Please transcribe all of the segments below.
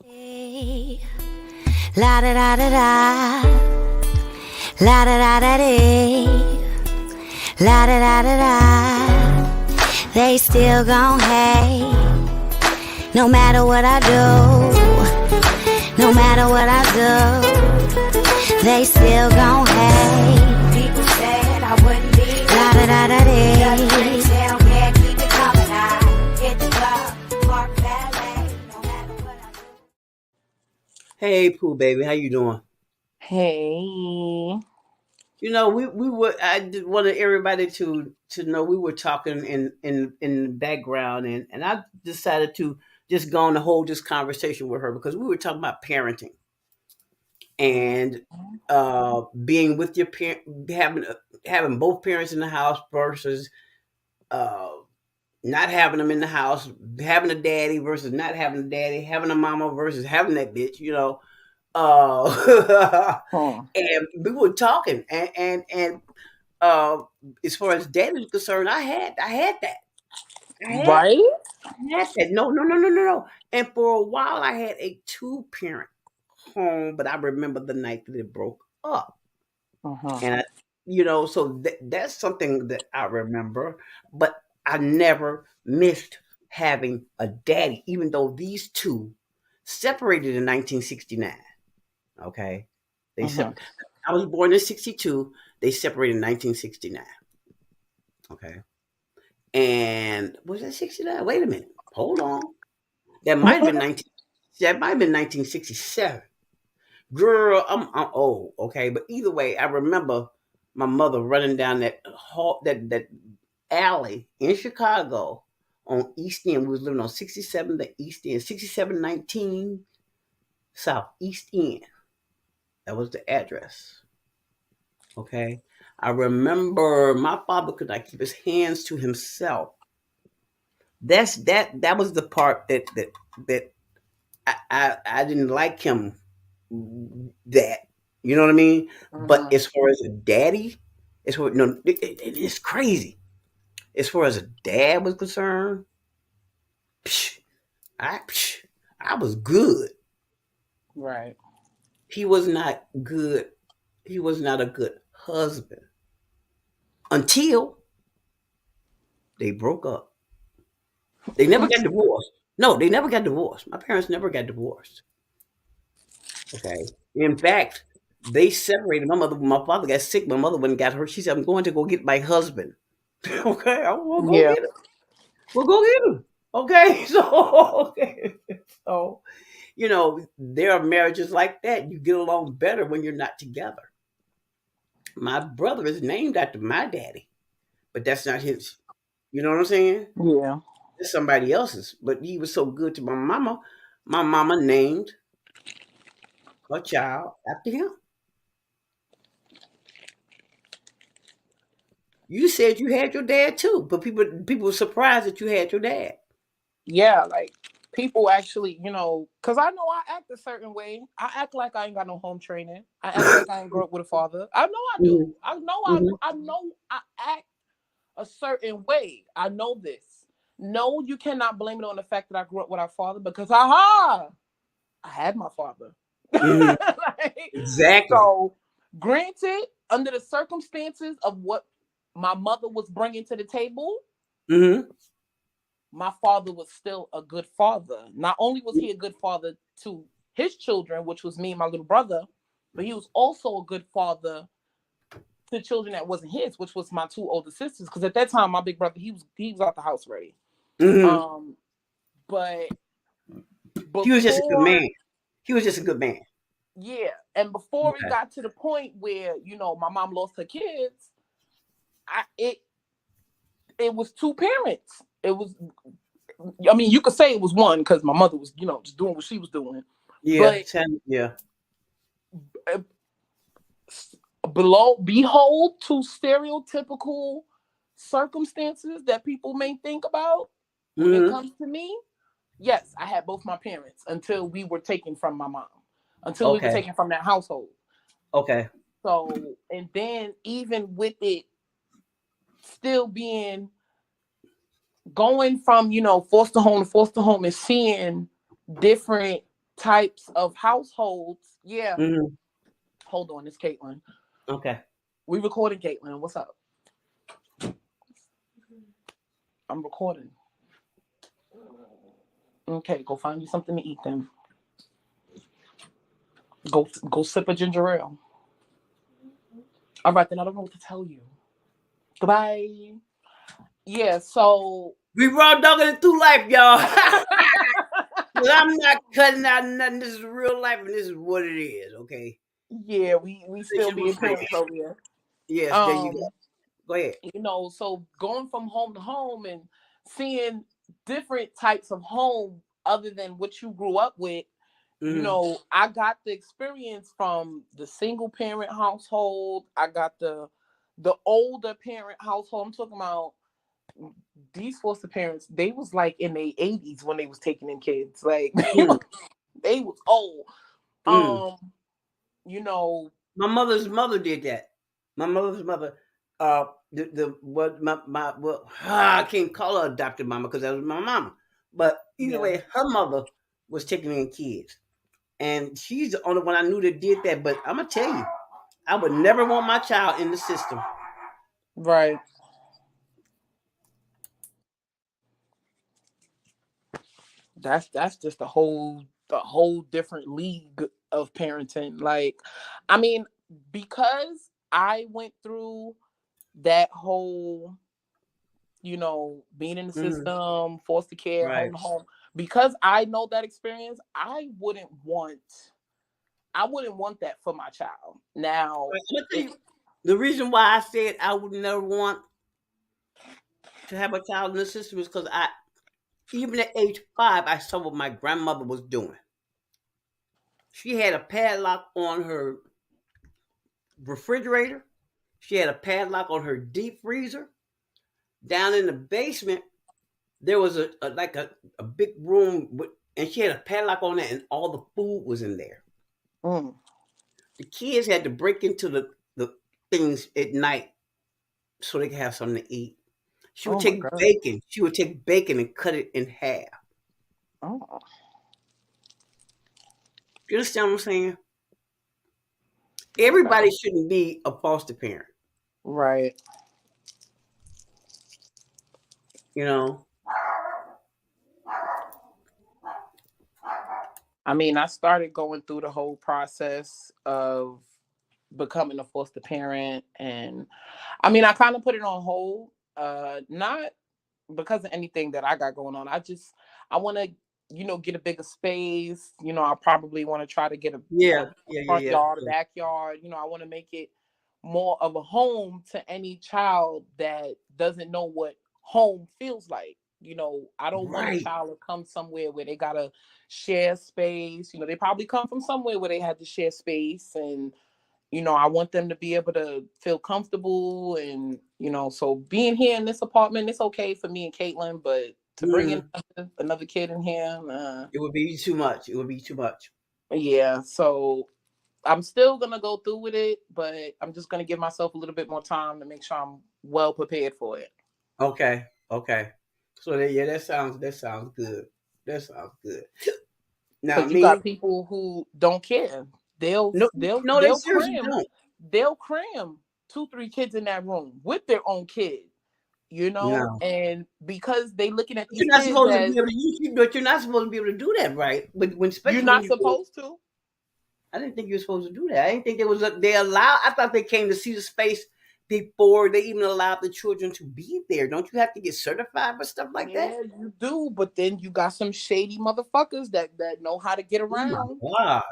La da da da da, la da da da dee, la da da da da. They still gon' hate, no matter what I do, no matter what I do. They still gon' hate. People said I wouldn't be. La da da da dee. Tell me I keep it coming. I hit the club, park valet, no matter what I do. Hey, Pooh baby, how you doing? Hey. You know, we were. I just wanted everybody to know we were talking in the background, and I decided to just go on and hold this conversation with her because we were talking about parenting and being with your parent, having both parents in the house versus uh, not having them in the house, having a daddy versus not having a daddy, having a mama versus having that bitch. Huh. And we were talking, and as far as dad is concerned, I had that. I had Right? I had that. No. And for a while, I had a two parent home, but I remember the night that it broke up, Uh-huh. and so that's something that I remember. But I never missed having a daddy, even though these two separated in 1969. Okay, they Uh-huh. separated. I was born in 62. They separated in 1969. Okay. And was that 69? Wait a minute. Hold on. That might have been 19 that might have been 1967. Girl, I'm old, okay? But either way, I remember my mother running down that alley in Chicago on East End. We was living on 67 the East End, 6719 South East End. That was the address. Okay. I remember my father could not keep his hands to himself. That was the part that I didn't like him that. You know what I mean? But Uh-huh. as far as a daddy, as far no, it's crazy. As far as a dad was concerned, psh, I was good. Right. He was not good. He was not a good husband until they broke up. They never got divorced. No, they never got divorced. My parents never got divorced. Okay. In fact, they separated. My father got sick. My mother went and got her. She said, "I'm going to go get my husband." Okay, I will go Yeah. get him. We'll go get him. Okay, so there are marriages like that. You get along better when you're not together. My brother is named after my daddy, but that's not his. You know what I'm saying? Yeah. It's somebody else's. But he was so good to my mama. My mama named her child after him. You said you had your dad too, but people were surprised that you had your dad. Yeah. Like people actually, because I know I act a certain way. I act like I ain't got no home training. I act like I ain't grew up with a father. I know I do. Mhm, I know mhm. I know I act a certain way. I know this. No, you cannot blame it on the fact that I grew up with our father because I had my father. Mhm. Like, Exactly. so, granted, under the circumstances of what my mother was bringing to the table, Mhm. my father was still a good father. Not only was he a good father to his children, which was me and my little brother, but he was also a good father to children that wasn't his, which was my two older sisters. Because at that time, my big brother he was out the house already. Mhm. Um, but He was just a good before man. He was just a good man. yeah, and before we Okay. got to the point where my mom lost her kids, I it was two parents. It was, I mean, you could say it was one because my mother was, just doing what she was doing, Yeah. but Yeah. uh, behold to stereotypical circumstances that people may think about when it Mhm. comes to me. Yes, I had both my parents until we were taken from my mom, until we were Okay. taken from that household. Okay. So, and then even with it still being going from foster home to foster home and seeing different types of households. Yeah. Mm-hmm. Hold on, it's Caitlin. Okay. We recording, Caitlin. What's up? I'm recording. Okay, go find you something to eat then. Go sip a ginger ale. All right, then I don't know what to tell you. Goodbye. Yeah, so we raw dogging it through life, y'all. But I'm not cutting out nothing. This is real life, and this is what it is. Okay. Yeah, we still being parents over here. Yes, there you go. Go ahead. You know, so going from home to home and seeing different types of home other than what you grew up with. Mm-hmm. You know, I got the experience from the single parent household. I got the older parent household. I'm talking about these foster parents. They was like in their 80s when they was taking in kids. Like they was old. You know, my mother's mother did that. My mother's mother. I can't call her adopted mama because that was my mama. But either way, her mother was taking in kids. And she's the only one I knew that did that. But I'm going to tell you, I would never want my child in the system. Right. That's just a whole different league of parenting. Like, I mean, because I went through that whole, you know, being in the system, foster care, home to home. Because I know that experience, I wouldn't want that for my child. Now, the reason why I said I would never want to have a child in the system is because even at age 5, I saw what my grandmother was doing. She had a padlock on her refrigerator. She had a padlock on her deep freezer. Down in the basement, there was a big room, and she had a padlock on it, and all the food was in there. The kids had to break into the things at night so they could have something to eat. She would take bacon. She would take bacon and cut it in half. Oh. You understand what I'm saying? Everybody shouldn't be a foster parent. Right. You know? I mean, I started going through the whole process of becoming a foster parent. And I mean, I kind of put it on hold. Not because of anything that I got going on. I want to, you know, get a bigger space. You know, I probably want to try to get a front yard, a backyard. You know, I want to make it more of a home to any child that doesn't know what home feels like. You know, I don't want a child to come somewhere where they got to share space. You know, they probably come from somewhere where they had to share space. And, you know, I want them to be able to feel comfortable. And, you know, so being here in this apartment, it's okay for me and Caitlin, but to bring in another kid in here, it would be too much. It would be too much. Yeah. So I'm still going to go through with it, but I'm just going to give myself a little bit more time to make sure I'm well prepared for it. Okay. So that sounds good. That sounds good. Now you got people who don't care. They'll cram 2-3 kids in that room with their own kid, you know, and because they looking at these kids but you're not supposed to be able to do that, right? But you're not supposed to. I didn't think you were supposed to do that. I didn't think they allowed. I thought they came to see the space before they even allowed the children to be there. Don't you have to get certified for stuff like that? Yeah, you do. But then you got some shady motherfuckers that know how to get around. Oh my God.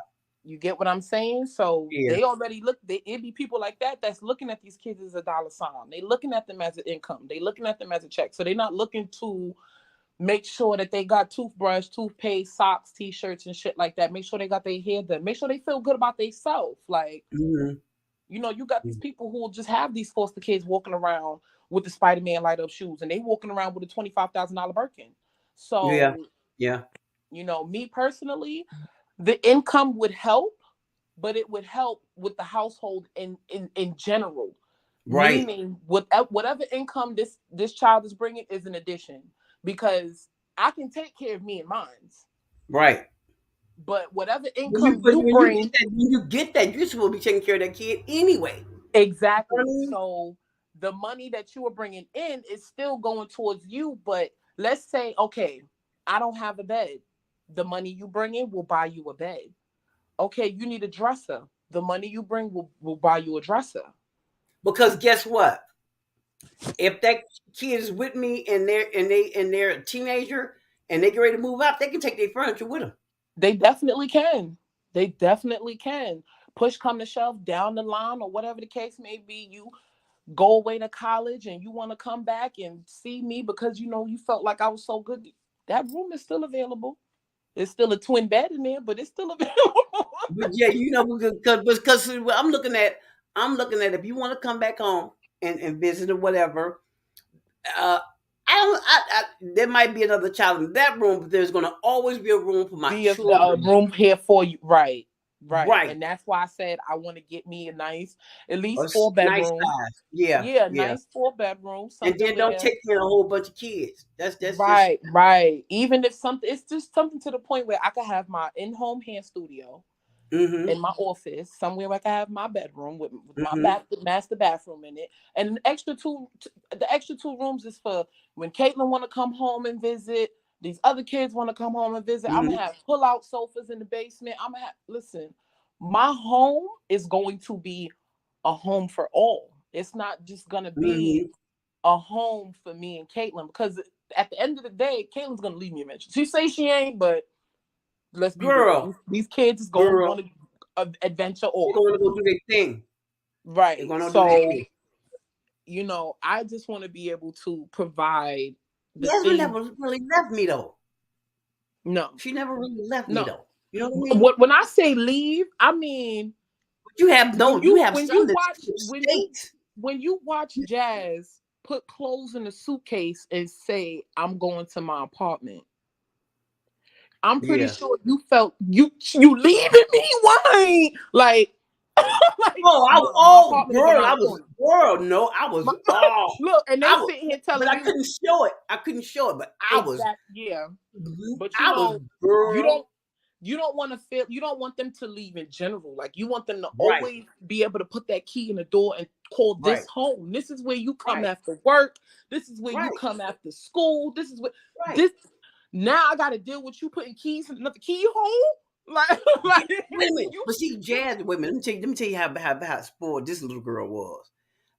You get what I'm saying? So they already it be people like that that's looking at these kids as a dollar sign. They looking at them as an income. They looking at them as a check. So they're not looking to make sure that they got toothbrush, toothpaste, socks, t-shirts, and shit like that. Make sure they got their hair done. Make sure they feel good about themselves. Like, you know, you got these people who will just have these foster kids walking around with the Spider-Man light up shoes, and they walking around with a $25,000 Birkin. So, you know, me personally, the income would help, but it would help with the household in general. Right. Meaning, whatever income this child is bringing is an addition, because I can take care of me and mine. Right. But whatever When income when you you bring, get that, you're supposed to be taking care of that kid anyway. exactly. You know what I mean? So the money that you are bringing in is still going towards you. But let's say, okay, I don't have a bed. The money you bring in will buy you a bed. Okay, you need a dresser. The money you bring will buy you a dresser. Because guess what? If that kid is with me and they're a teenager and they get ready to move out, they can take their furniture with them. They definitely can. They definitely can. Push come to shove down the line or whatever the case may be. You go away to college and you want to come back and see me because you felt like I was so good. That room is still available. It's still a twin bed in there, but it's still available. But yeah, because I'm looking at if you want to come back home and visit or whatever, I don't. There might be another child in that room, but there's going to always be a room for my Be a children. room here for you, right? Right. And that's why I said I want to get me a nice, at least A 4 bedroom. nice size. Yeah. Nice 4 bedroom. And then don't take care of a whole bunch of kids. That's right. Even if it's just something to the point where I could have my in-home hair studio in my office, somewhere I can have my bedroom with my master bathroom in it, and the extra two rooms is for when Caitlin want to come home and visit. These other kids want to come home and visit. I'm gonna have pull-out sofas in the basement. Listen, my home is going to be a home for all. It's not just gonna be a home for me and Caitlin, because at the end of the day, Caitlin's gonna leave me eventually. She say she ain't, but let's be real. These kids is going on an adventure off. They're going to go do their thing. Right. They're going to so, do their thing. I just want to be able to provide the Jasmine never really left me, though. No. She never really left me, though. You know what I mean? When I say leave, I mean... You have no... When you watch Jazz put clothes in a suitcase and say, I'm going to my apartment, I'm pretty sure you felt you leaving me. Why? Like, I was. Look, and they sitting here telling but you. I couldn't show it. But I was. Yeah. But you don't want to feel. You don't want them to leave in general. Like, you want them to always be able to put that key in the door and call this home. This is where you come after work. This is where you come after school. This is what this. Now I got to deal with you putting keys in another keyhole. Like wait a minute. But see, Jazz, wait a minute. Let me tell you how spoiled this little girl was.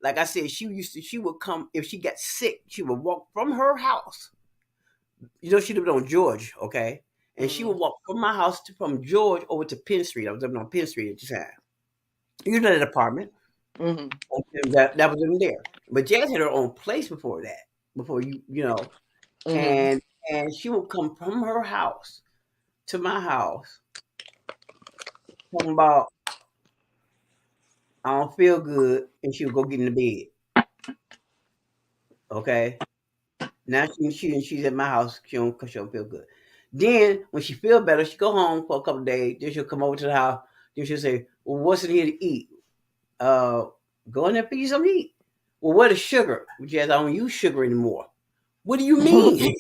Like I said, she would come, if she got sick, she would walk from her house. She lived on George, okay? And she would walk from my house from George over to Penn Street. I was living on Penn Street at the time. That apartment. That was in there. But Jazz had her own place before that. Before and she would come from her house to my house, talking about, I don't feel good, and she would go get in the bed. Okay? Now she's at my house, she don't feel good. Then, when she feel better, she go home for a couple of days, then she'll come over to the house, then she'll say, well, what's in here to eat? Go in there and pick you something to eat. Well, where the sugar? Jazz, I don't use sugar anymore. What do you mean?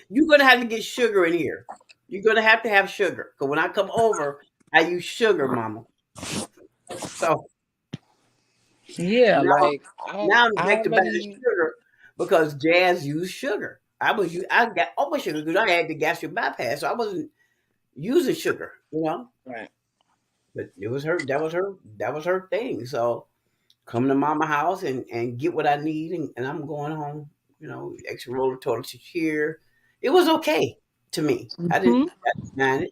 You're going to have to get sugar in here. You're going to have sugar. Because when I come over, I use sugar, mama. So. Yeah, now I'm back to sugar because Jazz used sugar. I got all my sugar because I had the gastric bypass, so I wasn't using sugar, Right. But it was her. That was her thing. So come to mama house and get what I need, and I'm going home. Extra roll of toilet here. It was okay to me. I didn't mind it.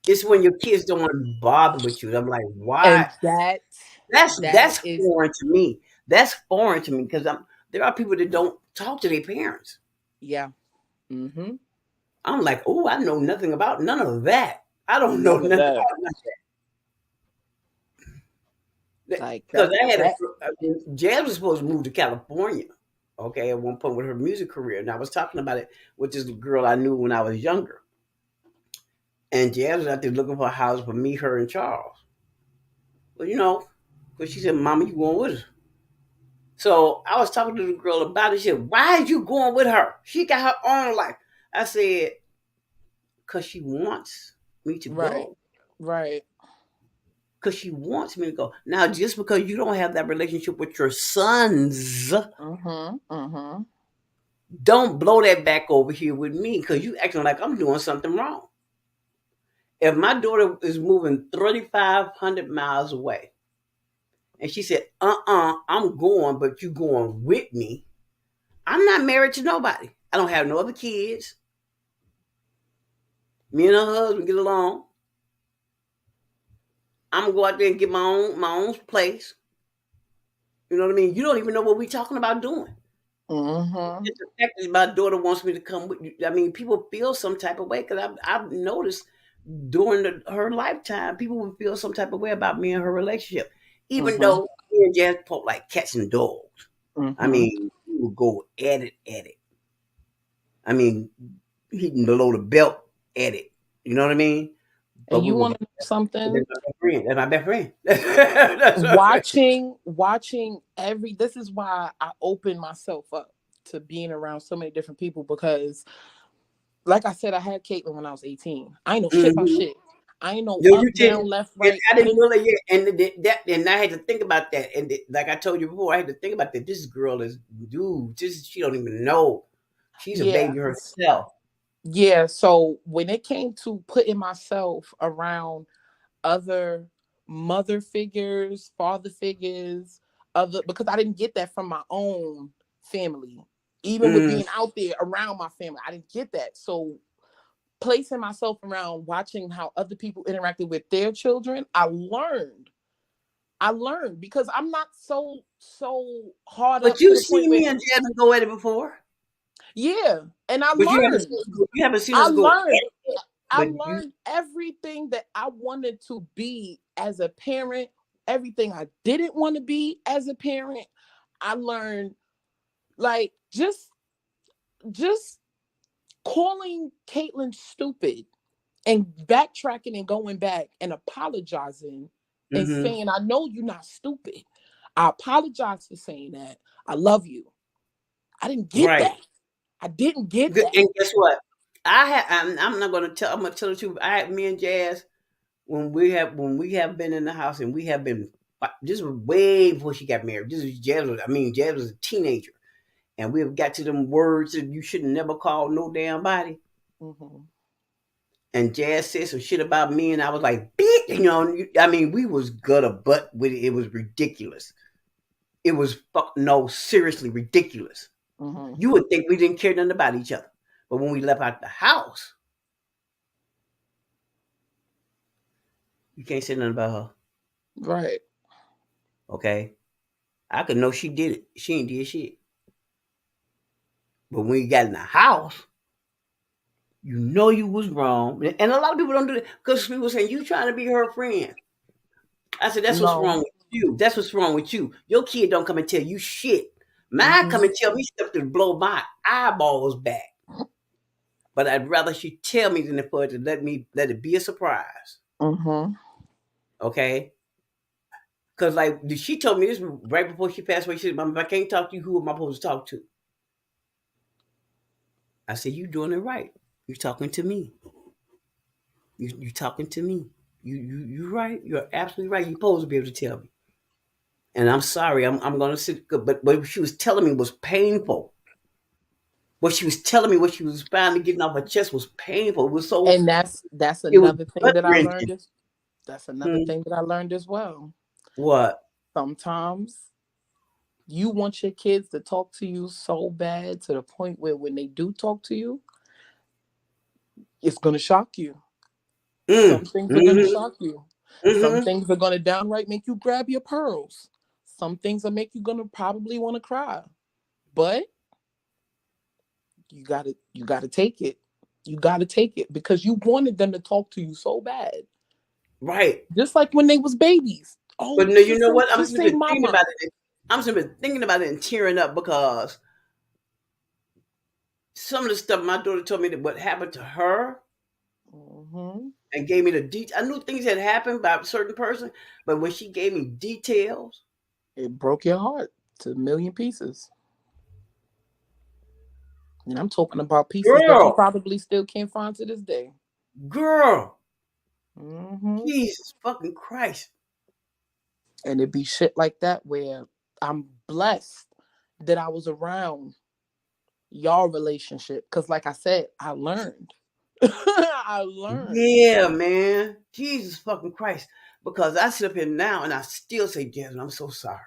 It's when your kids don't want to bother with you. I'm like, why? And that's foreign to me. That's foreign to me because there are people that don't talk to their parents. Yeah. I'm like, oh, I know nothing about none of that. I don't know nothing about none of that. Because Jazz was supposed to move to California, okay, at one point with her music career. And I was talking about it with this girl I knew when I was younger. And Jazz was out there looking for a house for me, her, and Charles. Well, because she said, Mama, you going with us? So I was talking to the girl about it. She said, why are you going with her? She got her own life. I said, because she wants me to Right. go. Right. Because she wants me to go. Now, just because you don't have that relationship with your sons, don't blow that back over here with me because you acting like I'm doing something wrong. If my daughter is moving 3,500 miles away and she said, I'm going, but you going with me, I'm not married to nobody. I don't have no other kids. Me and her husband get along. I'm gonna go out there and get my own place. You know what I mean? You don't even know what we're talking about doing. Just the fact that my daughter wants me to come with you. I mean, people feel some type of way because I've noticed during her lifetime, people would feel some type of way about me and her relationship, even though me and Jazz talk like cats and dogs. I mean, we would go at it. I mean, hitting below the belt at it. You know what I mean? But And you want to know something? That's my best friend. That's watching this is why I open myself up to being around so many different people, because like I said, I had Caitlin when I was 18. I ain't know shit about shit. I ain't know up, down, left, right. I didn't really, and I had to think about that. And like I told you before, I had to think about that. This girl is, she don't even know. She's a baby herself. Yeah, so when it came to putting myself around other mother figures, father figures, because I didn't get that from my own family. Even with being out there around my family, I didn't get that. So placing myself around, watching how other people interacted with their children, I learned because I'm not so hard up. But you seen me and Jasmine go at it before. Yeah, and I learned. You haven't seen us go. I learned everything that I wanted to be as a parent, everything I didn't want to be as a parent. I learned, like, just calling Caitlin stupid and backtracking and going back and apologizing and saying, I know you're not stupid. I apologize for saying that. I love you. I didn't get that. I didn't get that. And guess what? I'm not gonna tell. I'm gonna tell the truth. Me and Jazz, when we have been in the house, and we have been. This was way before she got married. Jazz was a teenager, and we have got to them words that you should never call no damn body. And Jazz said some shit about me, and I was like, "Bitch," we was gutter butt with it. It was ridiculous. It was seriously ridiculous. You would think we didn't care nothing about each other. But when we left out the house, you can't say nothing about her. Right. Okay? I could know she did it. She ain't did shit. But when you got in the house, you know you was wrong. And a lot of people don't do that because people saying, you trying to be her friend. I said, that's what's wrong with you. That's what's wrong with you. Your kid don't come and tell you shit. Mine come and tell me stuff to blow my eyeballs back. But I'd rather she tell me than for it to let it be a surprise. Okay? Because like she told me this right before she passed away. She said, Mom, if I can't talk to you, who am I supposed to talk to? I said, you doing it right. You're talking to me. You're talking to me. You're right. You're absolutely right. You're supposed to be able to tell me. And I'm sorry. I'm going to sit. But what she was telling me was painful. What she was telling me, what she was finally getting off her chest was painful. It was so. And that's another thing that I learned. That's another thing that I learned as well. What? Sometimes you want your kids to talk to you so bad to the point where when they do talk to you, it's going to shock you. Some things are going to shock you. Some things are going to downright make you grab your pearls. Some things will make you going to probably want to cry. But you got to take it. You got to take it because you wanted them to talk to you so bad. Right. Just like when they was babies. Oh, but no, you know what? I'm just thinking about it. I'm just thinking about it and tearing up because some of the stuff my daughter told me that what happened to her and gave me the details. I knew things had happened by a certain person, but when she gave me details, it broke your heart to a million pieces. And I'm talking about pieces that you probably still can't find to this day. Girl, Mm-hmm. Jesus fucking Christ. And it be shit like that where I'm blessed that I was around y'all relationship. Because like I said, I learned. I learned. Yeah, man. Jesus fucking Christ. Because I sit up here now and I still say, Jasmine, I'm so sorry.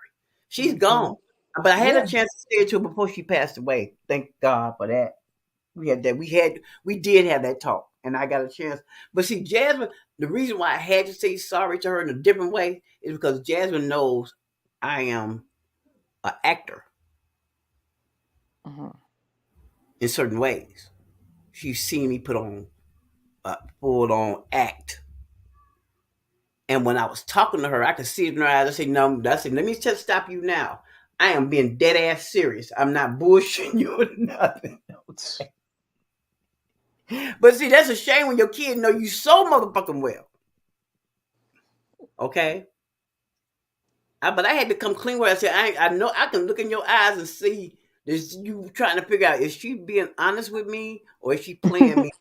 She's gone. But I had a Yeah. chance to say it to her before she passed away. Thank God for that. We had that. We did have that talk. And I got a chance. But see, Jasmine, the reason why I had to say sorry to her in a different way is because Jasmine knows I am an actor in certain ways. She's seen me put on a full on act. And when I was talking to her, I could see it in her eyes. I said, no, I said, let me just stop you now. I am being dead ass serious. I'm not bullshitting you or nothing. Okay. But see, that's a shame when your kid know you so motherfucking well. Okay. But I had to come clean with her. I said, I know I can look in your eyes and see this. You trying to figure out, is she being honest with me or is she playing me?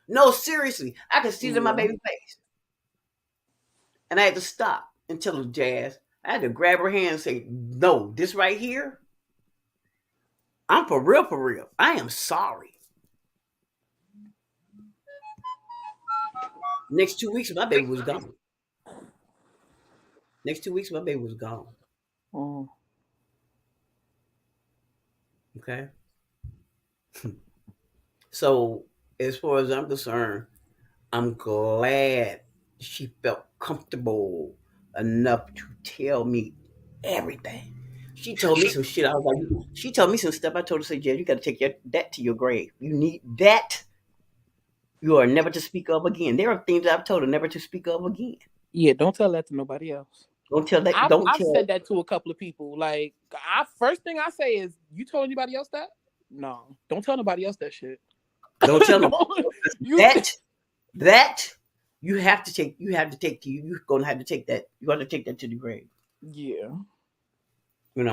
No, seriously. I could see it in my baby face. And I had to stop and tell her, Jazz. I had to grab her hand and say, no, this right here, I'm for real, for real. I am sorry. Next 2 weeks, my baby was gone. Next 2 weeks, my baby was gone. Okay. So, as far as I'm concerned, I'm glad she felt comfortable enough to tell me everything. She told me some shit. I was like, she told me some stuff. I told her, say, Jay, you got to take that to your grave. You need that. You are never to speak of again. There are things I've told her never to speak of again. Yeah, don't tell that to nobody else. Don't tell that. I've said that to a couple of people. Like, first thing I say is, you told anybody else that? No, don't tell nobody else that shit. Don't tell them that you have to take. You're gonna have to take that. You got to take that to the grave. Yeah.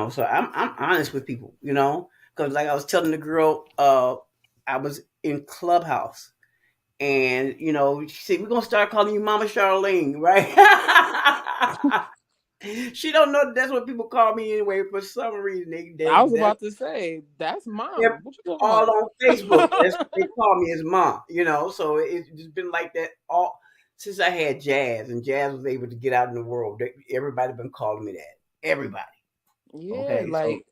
So I'm honest with people. Because like I was telling the girl, I was in Clubhouse, and she said, we're gonna start calling you Mama Charlene, right? She don't know that's what people call me anyway. For some reason, I was about to say that's mom. What you all on Facebook. That's what they call me as mom. So it's just been like that all since I had Jazz, and Jazz was able to get out in the world. Everybody been calling me that. Everybody. Yeah, okay, like,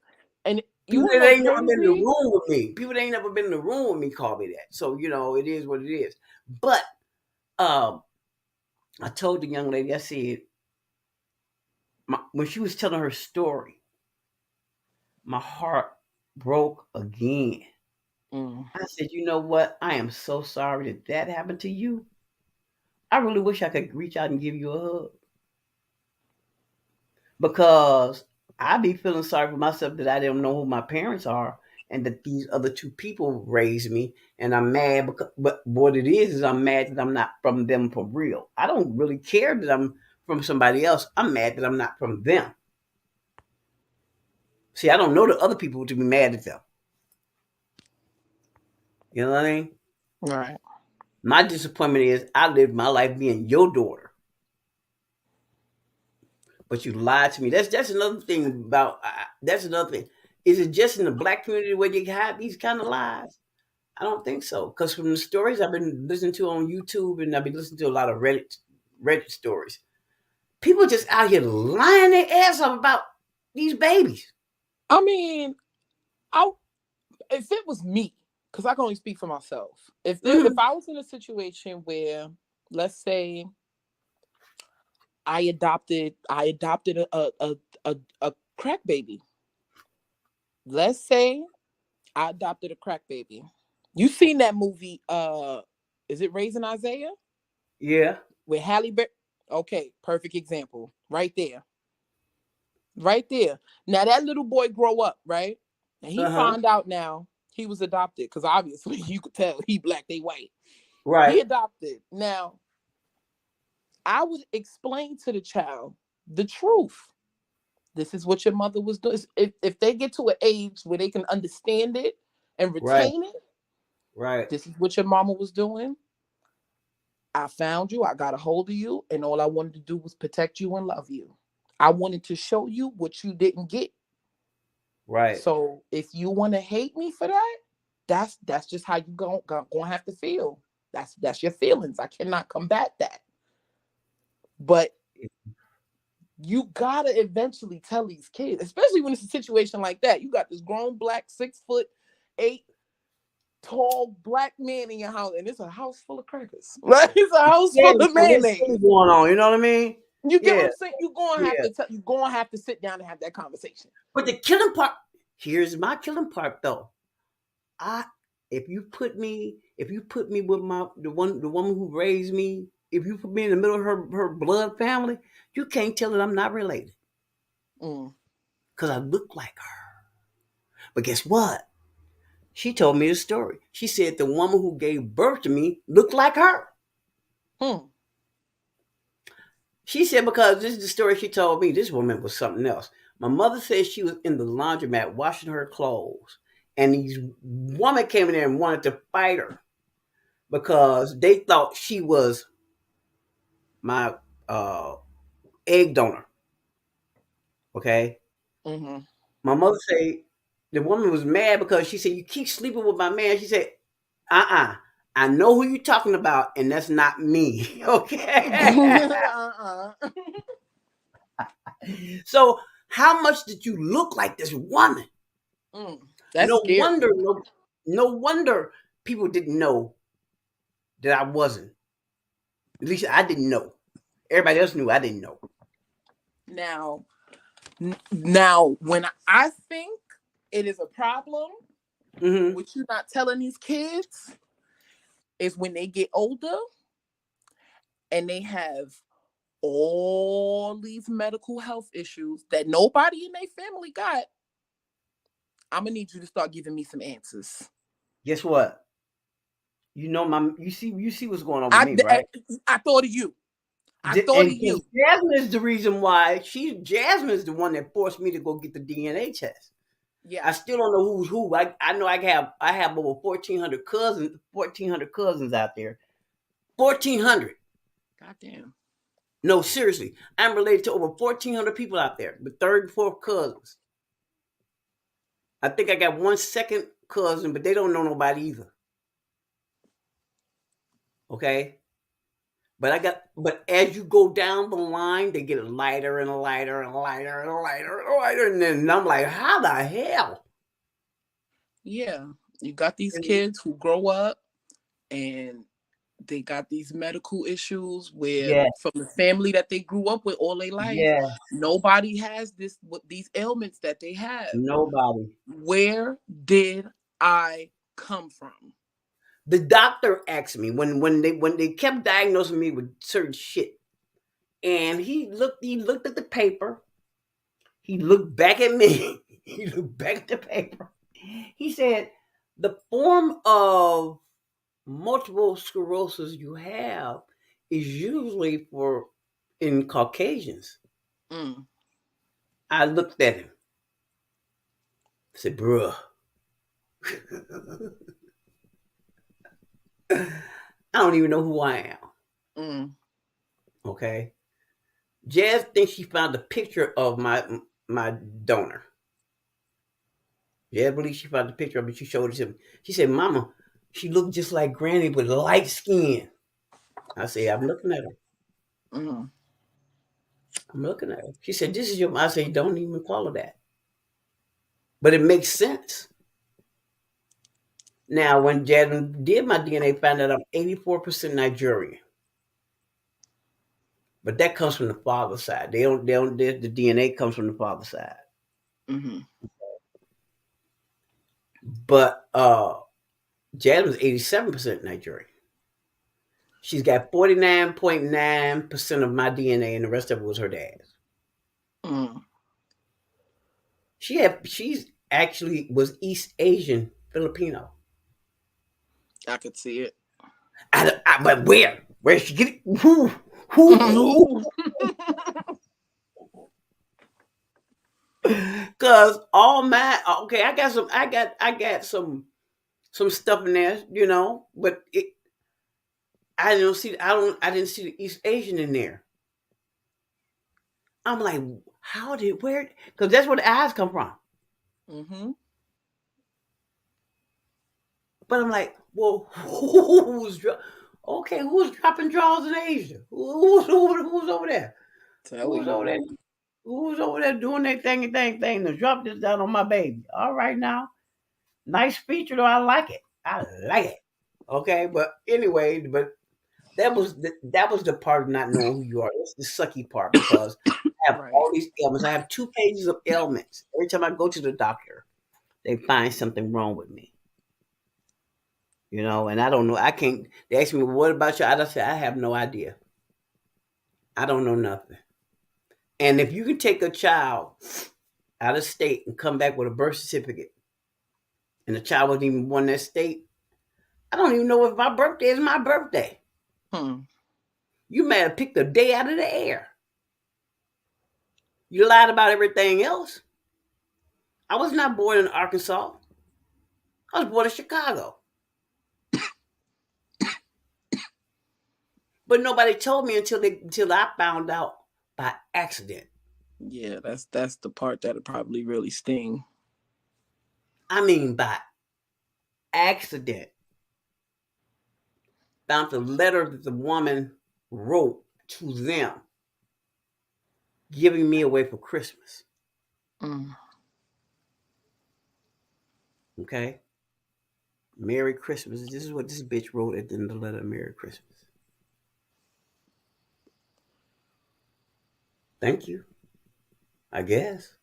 and people that ain't never been in the room with me. People that ain't never been in the room with me call me that. So it is what it is. But I told the young lady, I said, when she was telling her story, my heart broke again. I said, you know what? I am so sorry that happened to you. I really wish I could reach out and give you a hug. Because I be feeling sorry for myself that I don't know who my parents are and that these other two people raised me. And I'm mad. But what it is I'm mad that I'm not from them for real. I don't really care that I'm from somebody else. I'm mad that I'm not from them. See, I don't know the other people to be mad at them. You know what I mean? Right. My disappointment is I lived my life being your daughter. But you lied to me. That's another thing about, that's another thing. Is it just in the black community where you have these kind of lies? I don't think so. Because from the stories I've been listening to on YouTube, and I've been listening to a lot of Reddit stories, people just out here lying their ass off about these babies. I mean, if it was me, because I can only speak for myself. If I was in a situation where, let's say, I adopted a crack baby. Let's say I adopted a crack baby. You seen that movie? Is it Raising Isaiah? Yeah. With Halle Berry. Okay, perfect example. Right there. Right there. Now that little boy grow up, right? And he found out now he was adopted, because obviously you could tell he black, they white. Right. He adopted. Now, I would explain to the child the truth. This is what your mother was doing. If they get to an age where they can understand it and retain it, right. This is what your mama was doing. I found you, I got a hold of you, and all I wanted to do was protect you and love you. I wanted to show you what you didn't get. Right. So if you want to hate me for that, that's just how you gonna have to feel. That's your feelings. I cannot combat that. But you gotta eventually tell these kids, especially when it's a situation like that. You got this grown black 6'8" tall black man in your house, and it's a house full of crackers. Right? It's a house full of mayonnaise going on. You know what I mean? You get what I'm saying? You're gonna have to sit down and have that conversation. But the killing part, here's my killing part though. If you put me with the woman who raised me, if you put me in the middle of her blood family, you can't tell that I'm not related. Because I look like her. But guess what? She told me the story. She said the woman who gave birth to me looked like her. She said, because this is the story she told me, this woman was something else. My mother said she was in the laundromat washing her clothes. And these women came in there and wanted to fight her because they thought she was my egg donor. Okay? Mm-hmm. My mother said the woman was mad because she said, you keep sleeping with my man. She said, I know who you're talking about, and that's not me. Okay? So how much did you look like this woman? That's no scary. wonder people didn't know that I wasn't. At least I didn't know. Everybody else knew. I didn't know. Now, when I think it is a problem with you not telling these kids is when they get older and they have all these medical health issues that nobody in their family got. I'm gonna need you to start giving me some answers. Guess what? You know, you see what's going on with me, right? I thought of you. Jasmine is the reason why. Jasmine is the one that forced me to go get the DNA test. Yeah, I still don't know who's who. I know I have over 1,400 cousins out there. 1,400. Goddamn. No, seriously, I'm related to over 1,400 people out there. The third and fourth cousins. I think I got one second cousin, but they don't know nobody either. Okay. But as you go down the line, they get lighter and lighter and lighter and lighter and lighter. And then I'm like, how the hell? Yeah. You got these kids who grow up and they got these medical issues where from the family that they grew up with all their life, nobody has these ailments that they have. Nobody. Where did I come from? The doctor asked me when they kept diagnosing me with certain shit, and he looked at the paper. He looked back at me. He looked back at the paper. He said, the form of multiple sclerosis you have is usually in Caucasians. I looked at him. I said, bruh. I don't even know who I am. Okay. Jazz thinks she found a picture of my donor. Jazz believes she found the picture of it. She showed it to me. She said, Mama, she looked just like Granny with light skin. I said, I'm looking at her. I'm looking at her. She said, this is your mom. I said, don't even follow that. But it makes sense. Now, when Jasmine did my DNA, found out I'm 84% Nigerian. But that comes from the father's side. The DNA comes from the father's side. But Jasmine's 87% Nigerian. She's got 49.9% of my DNA, and the rest of it was her dad's. She's actually was East Asian Filipino. I could see it. But where? Where she get it? Who? Cause all my I got some stuff in there, but I didn't see the East Asian in there. I'm like, where? Because that's where the eyes come from. Mm-hmm. But I'm like, well, who's dropping draws in Asia? Who's over there? Who's over there? Who's over there doing their thing to drop this down on my baby? All right now. Nice feature though. I like it. Okay, but anyway, that was the part of not knowing who you are. That's the sucky part because I have all these ailments. I have 2 pages of ailments. Every time I go to the doctor, they find something wrong with me. You know, and I don't know. I can't. They ask me, "What about you?" I say, "I have no idea. I don't know nothing." And if you can take a child out of state and come back with a birth certificate, and the child wasn't even born in that state, I don't even know if my birthday is my birthday. You may have picked a day out of the air. You lied about everything else. I was not born in Arkansas. I was born in Chicago. But nobody told me until I found out by accident. Yeah, that's the part that'll probably really sting. I mean, by accident. Found the letter that the woman wrote to them, giving me away for Christmas. Okay? Merry Christmas. This is what this bitch wrote at the end of the letter. Merry Christmas. Thank you. I guess.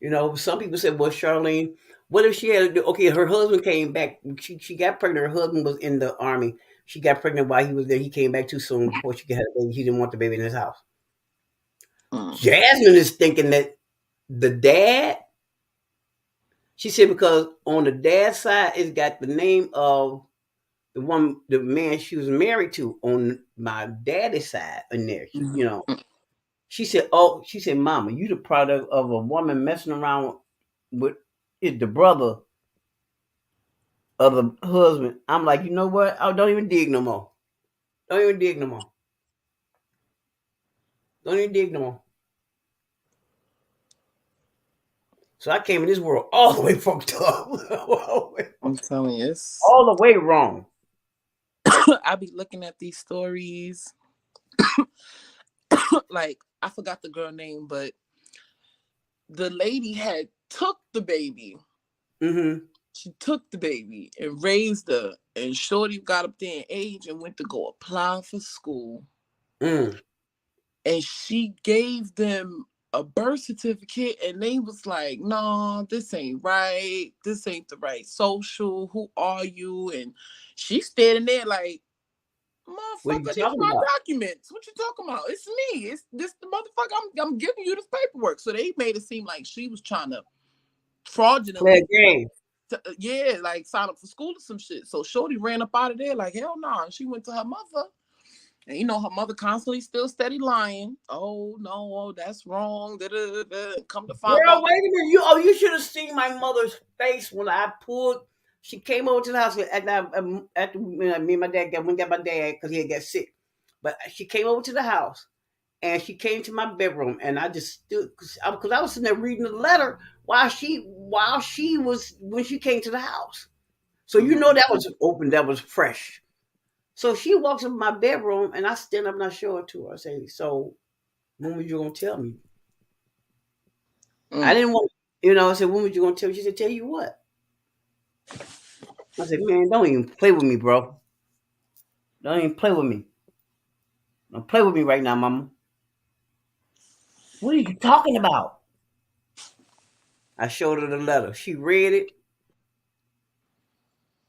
You know, some people said, well, Charlene, what if she had, okay, her husband came back. She got pregnant. Her husband was in the Army. She got pregnant while he was there. He came back too soon before she could have a baby. He didn't want the baby in his house. Jasmine is thinking that the dad, she said, because on the dad's side, it's got the name of the man she was married to on my daddy's side in there, you know. She said, Mama, you the product of a woman messing around with the brother of the husband. I'm like, you know what? Oh, don't even dig no more. Don't even dig no more. So I came in this world all the way fucked up. I'm telling you, it's all the way wrong. I be looking at these stories. Like, I forgot the girl name, but the lady had took the baby. She took the baby and raised her, and shorty got up there in age and went to go apply for school. And she gave them a birth certificate, and they was like, "No, this ain't right. This ain't the right social. Who are you?" And she's standing there like, "Motherfucker, these are my documents. What you talking about? It's me. It's this the motherfucker. I'm giving you this paperwork." So they made it seem like she was trying to fraudulently like sign up for school or some shit. So shorty ran up out of there like, hell no. And she went to her mother. And you know, her mother constantly still steady lying. Oh no, that's wrong. Come to find out. Girl, wait a minute. You should have seen my mother's face when I pulled. She came over to the house after me and my dad went and got my dad because he had got sick. But she came over to the house and she came to my bedroom, and I just stood because I was sitting there reading the letter while she was when she came to the house. So you know that was open, that was fresh. So she walks in my bedroom, and I stand up and I show it to her. I say, "So, when were you gonna tell me?" I didn't want, I said, "When were you gonna tell me?" She said, "Tell you what?" I said, "Man, don't even play with me, bro. Don't even play with me. Don't play with me right now, Mama. What are you talking about?" I showed her the letter. She read it.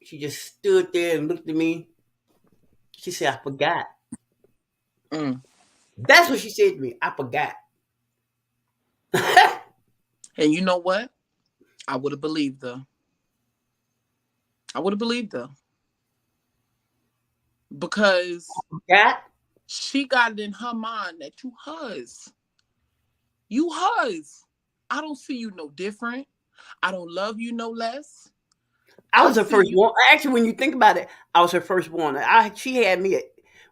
She just stood there and looked at me. She said, "I forgot." That's what she said to me. I forgot. And you know what? I would have believed her. Because she got it in her mind that you hers. You hers. I don't see you no different. I don't love you no less. I was her first one. Actually, when you think about it, I was her first one. She had me at,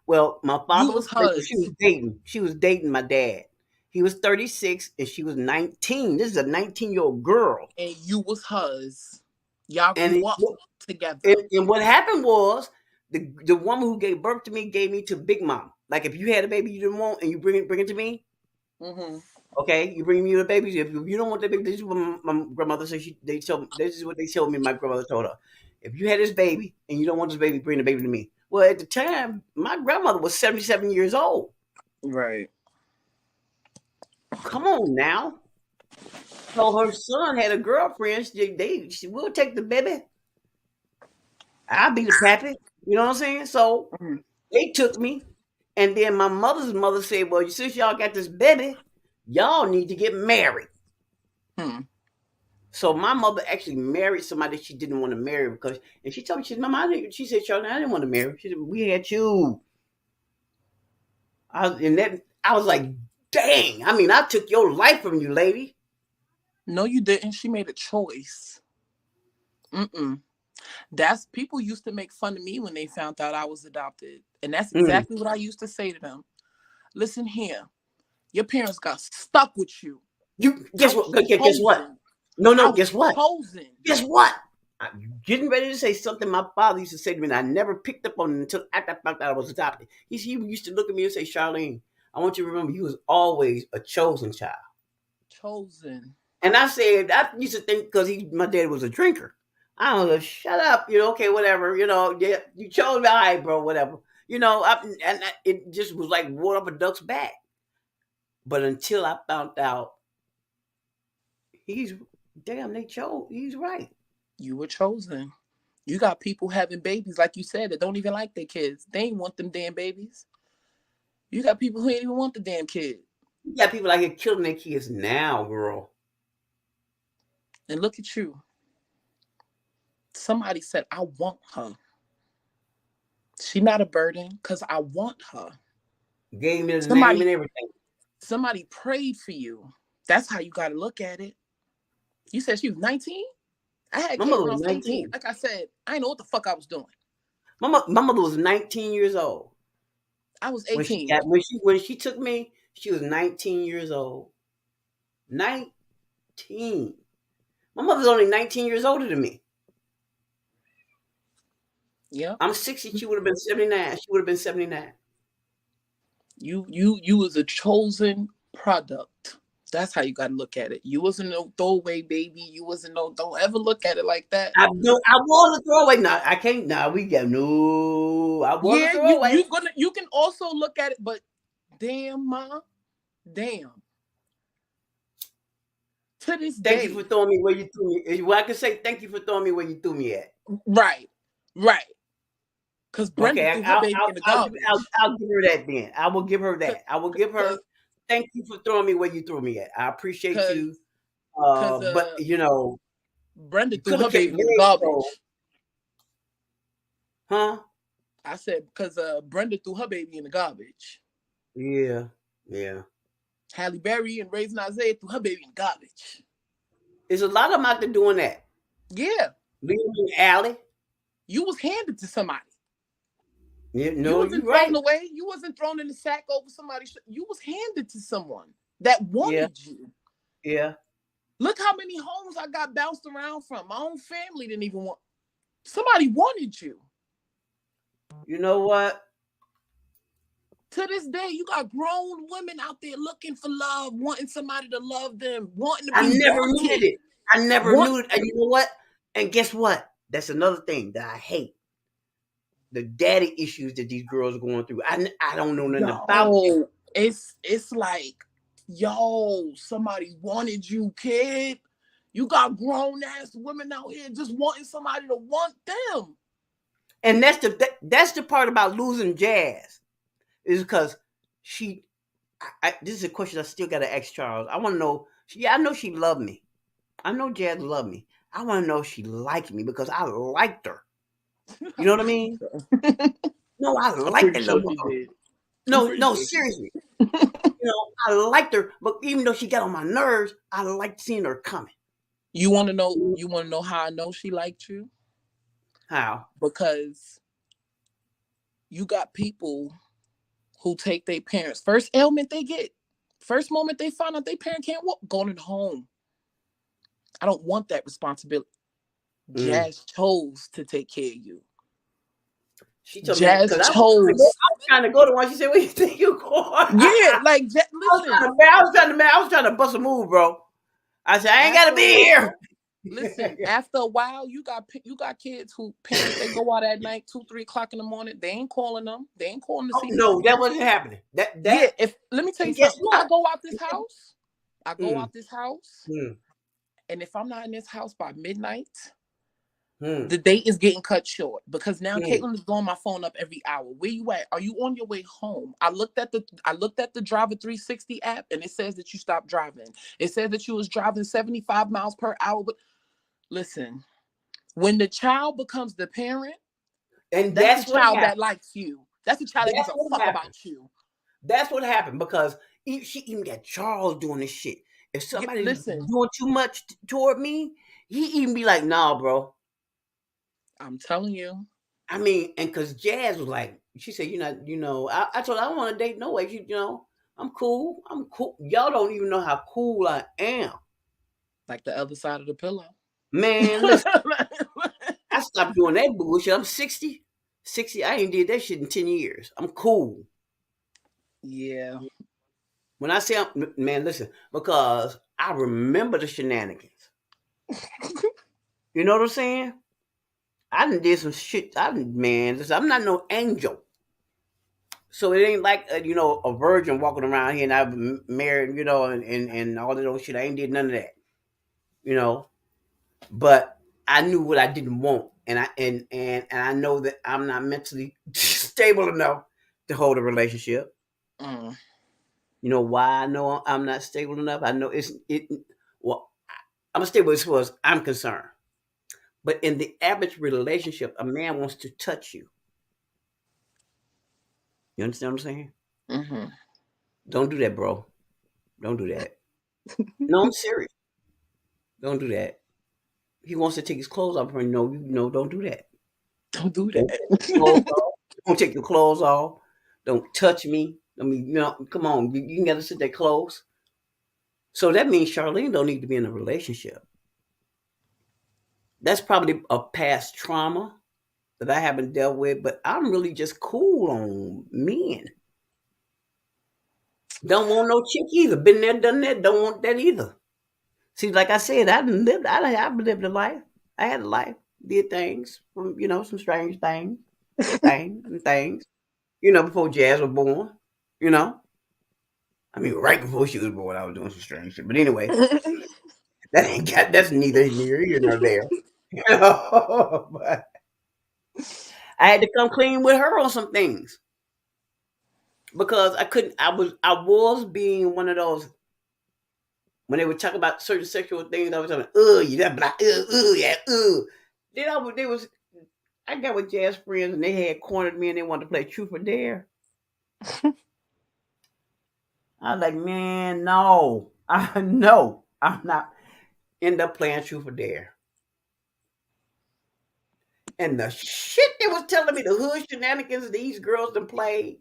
well, my father was she was dating. She was dating my dad. He was 36 and she was 19. This is a 19-year-old girl. And you was hers. Y'all And grew up together. And what happened was the woman who gave birth to me gave me to Big Mom. Like if you had a baby you didn't want and you bring it to me, okay, you bring me the baby. If you don't want the baby, this is what my grandmother said. This is what they told me. My grandmother told her, if you had this baby and you don't want this baby, bring the baby to me. Well, at the time, my grandmother was 77 years old. Right. Come on now. So her son had a girlfriend. She will take the baby. I'll be the pappy. You know what I'm saying? So they took me. And then my mother's mother said, well, since y'all got this baby, y'all need to get married. So my mother actually married somebody she didn't want to marry because, and she told me, Mama, she said, Charlie, I didn't want to marry. She said, we had you. I was like, dang. I mean, I took your life from you, lady. No, you didn't. She made a choice. That's, people used to make fun of me when they found out I was adopted. And that's exactly what I used to say to them. Listen here. Your parents got stuck with you. Guess what? Guess what? No, guess what? Chosen. Guess what? I'm getting ready to say something my father used to say to me, and I never picked up on it until after I found out I was adopted. He used to look at me and say, Charlene, I want you to remember you was always a chosen child. Chosen. And I said, I used to think because my dad was a drinker. I don't know, shut up, okay, whatever, yeah, you chose me, all right, bro, whatever. It just was like water up a duck's back. But until I found out he's right. You were chosen. You got people having babies, like you said, that don't even like their kids. They ain't want them damn babies. You got people who ain't even want the damn kid. You got people out here killing their kids now, girl. And look at you. Somebody said, I want her. She not a burden because I want her. Gave me the name and everything. Somebody prayed for you. That's how you got to look at it. You said she was 19? I had kids when I was 19. Like I said, I didn't know what the fuck I was doing. My mother was 19 years old. I was 18. When she took me, she was 19 years old. 19. My mother's only 19 years older than me. Yeah. I'm 60. She would have been 79. She would have been 79. You was a chosen product. That's how you got to look at it. You wasn't no throwaway baby. You wasn't don't ever look at it like that. I was a throwaway. No, I can't. No, we got no. I was a throwaway. You can also look at it, but damn, Ma, damn. To this day. Thank you for throwing me where you threw me. Well, I can say thank you for throwing me where you threw me at. Right. Because Brenda threw her baby in the garbage. I'll give her that then. I will give her that. I will give her. Thank you for throwing me where you threw me at. I appreciate you. But Brenda threw her baby in the garbage. Huh? I said because Brenda threw her baby in the garbage. Yeah. Halle Berry and Raising Isaiah threw her baby in the garbage. There's a lot of them out there doing that. Yeah. Leave them in the alley. You was handed to somebody. Yeah, no, you wasn't thrown away. You wasn't thrown in the sack over somebody. You was handed to someone that wanted you. Yeah. Look how many homes I got bounced around from. My own family didn't even want. Somebody wanted you. You know what? To this day, you got grown women out there looking for love, wanting somebody to love them, wanting to be I never wanted. needed it. I never knew it. And you know what? And guess what? That's another thing that I hate. The daddy issues that these girls are going through. I don't know nothing about it. It's like, somebody wanted you, kid. You got grown ass women out here just wanting somebody to want them. And that's the part about losing Jazz, is because this is a question I still got to ask Charles. I want to know. I know she loved me. I know Jazz loved me. I want to know if she liked me because I liked her. You know what I mean? No, I liked that little girl. No, seriously. I liked her, but even though she got on my nerves, I liked seeing her coming. You want to know how I know she liked you? How? Because you got people who take their parents, first ailment they get, first moment they find out their parent can't walk, going home. I don't want that responsibility. Jazz chose to take care of you. She told me Jazz because I chose. was trying to go to one. She said, "Where you think you going?" Yeah, like listen. I was trying to bust a move, bro. I said, "I ain't gotta be here." Listen, after a while, you got kids who parents they go out at night 2-3 o'clock in the morning. They ain't calling them. They ain't calling to see. No, that wasn't happening. That yeah. If let me tell you something, I go out this house. And if I'm not in this house by midnight, the date is getting cut short because now Caitlin is blowing my phone up every hour. Where you at? Are you on your way home? I looked at the Driver 360 app and it says that you stopped driving. It says that you was driving 75 miles per hour. But listen, when the child becomes the parent, and that's the child that likes you. That's the child that gives a fuck about you. That's what happened because she even got Charles doing this shit. If somebody's doing too much toward me, he even be like, "Nah, bro." I'm telling you. I mean, and because Jazz was like, she said, I told her I don't want to date no way. I'm cool. Y'all don't even know how cool I am. Like the other side of the pillow. Man, listen, I stopped doing that bullshit. I'm 60. 60, I ain't did that shit in 10 years. I'm cool. Yeah. When I say, man, listen, because I remember the shenanigans. You know what I'm saying? I done did some shit. Man, listen, I'm not no angel. So it ain't like, a virgin walking around here and I've been married, and all that old shit. I ain't did none of that, But I knew what I didn't want. And I know that I'm not mentally stable enough to hold a relationship. You know why I know I'm not stable enough? I know I'm stable as far as I'm concerned. But in the average relationship, a man wants to touch you. You understand what I'm saying? Mm-hmm. Don't do that, bro. Don't do that. No, I'm serious. Don't do that. He wants to take his clothes off. No, don't do that. Don't do that. Don't take your clothes off. Don't touch me. I mean, come on. You got to sit there close. So that means Charlene don't need to be in a relationship. That's probably a past trauma that I haven't dealt with, but I'm really just cool on men. Don't want no chick either. Been there, done that. Don't want that either. See, like I said, I've lived a life. I had a life. Did things, some strange things, before Jazz was born, I mean, right before she was born, I was doing some strange shit. But anyway, that's neither here nor there. But I had to come clean with her on some things because I couldn't. I was being one of those when they would talk about certain sexual things. I was talking, you that black, yeah, Then I got with Jazz friends and they had cornered me and they wanted to play Truth or Dare. I was like, man, no, I'm not. End up playing Truth or Dare. And the shit they was telling me, the hood shenanigans these girls done played.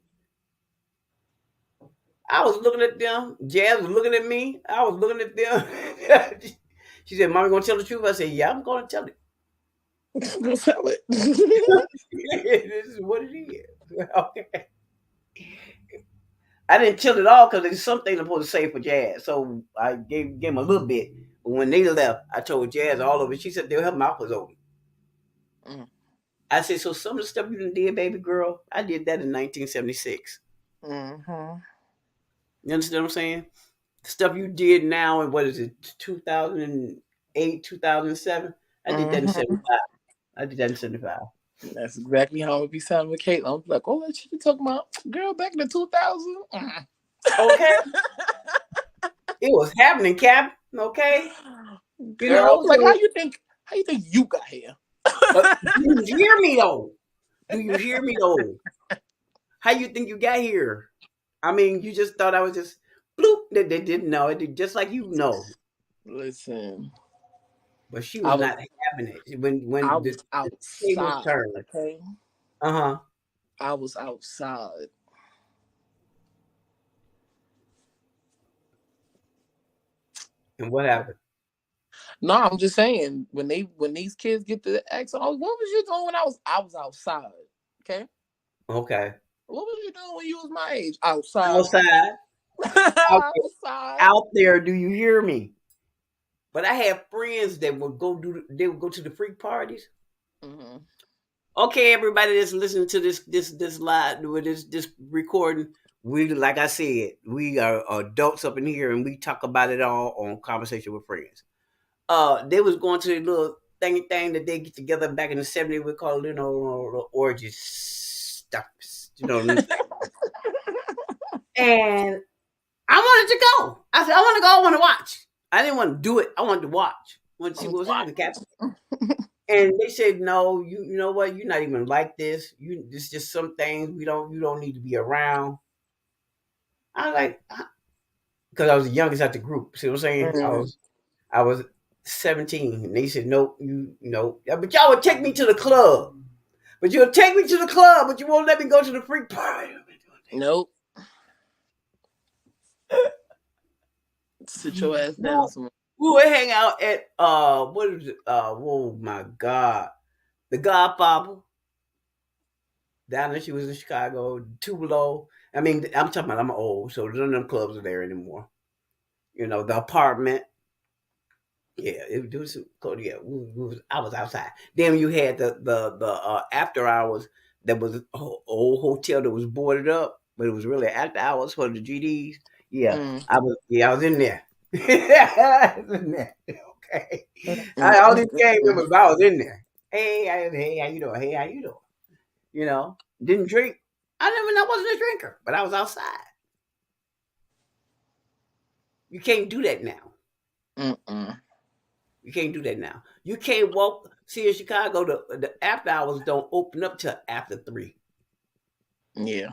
I was looking at them. Jazz was looking at me. I was looking at them. She said, "Mommy, gonna tell the truth?" I said, "Yeah, I'm gonna tell it." Go tell it. This is what it is. Okay. I didn't tell it all because there's something I'm supposed to say for Jazz. So I gave him a little bit. But when they left, I told Jazz all of it. She said, her mouth was open. I said, so some of the stuff you done did, baby girl, I did that in 1976. Mm-hmm. You understand what I'm saying? The stuff you did now in, 2008, 2007, I did that in 75. I did that in 75. That's exactly how it would be sounding with Caitlin. I'm like, oh, that shit you talking about, girl, back in the 2000s. Okay. It was happening, Cap. Okay. Girl, like how you think you got here? Do you hear me though? How you think you got here? I mean, you just thought I was just bloop. They didn't know it, just like you know. Listen, but she I was was not having it when I the was tables outside. turned. Okay, Uh-huh. I was outside. And what happened? No, I'm just saying when these kids get to ask, oh, what was you doing when I was outside? Okay, Okay. what was you doing when you was my age? Outside. Outside, out there, Outside. out there, do you hear me? But I had friends that would they would go to the freak parties. Mm-hmm. Okay, everybody that's listening to this live with this recording, we, like I said, we are adults up in here and we talk about it all on Conversation with Friends. They was going to the little thing that they get together back in the 70s. We call it, little orgies stuff, And I wanted to go. I said, I want to go. I want to watch. I didn't want to do it. I wanted to watch. I wanted to see what was happening, Captain. And they said, no, you know what? You're not even like this. It's just some things you don't need to be around. I was like, because I was the youngest at the group. See what I'm saying? Mm-hmm. I was 17, and they said, nope, but y'all would take me to the club. But you'll take me to the club, but you won't let me go to the freak party. Nope. Sit your ass down somewhere. We would hang out at what is it? Oh my God, the Godfather. Down there, she was in Chicago. Tupelo. I mean, I'm talking about I'm old, so none of them clubs are there anymore. The apartment. Yeah, it was cold. Yeah, I was outside. Then you had the after hours. That was an old hotel that was boarded up, but it was really after hours for the GDs. Yeah, Mm. I was. Yeah, I was in there. I was in there. Okay. All these gang members, I was in there. Hey, how you doing? Hey, how you doing? Didn't drink. I wasn't a drinker, but I was outside. You can't do that now. Mm-mm. You can't do that now. You can't walk. See, in Chicago, the after hours don't open up till after 3. Yeah.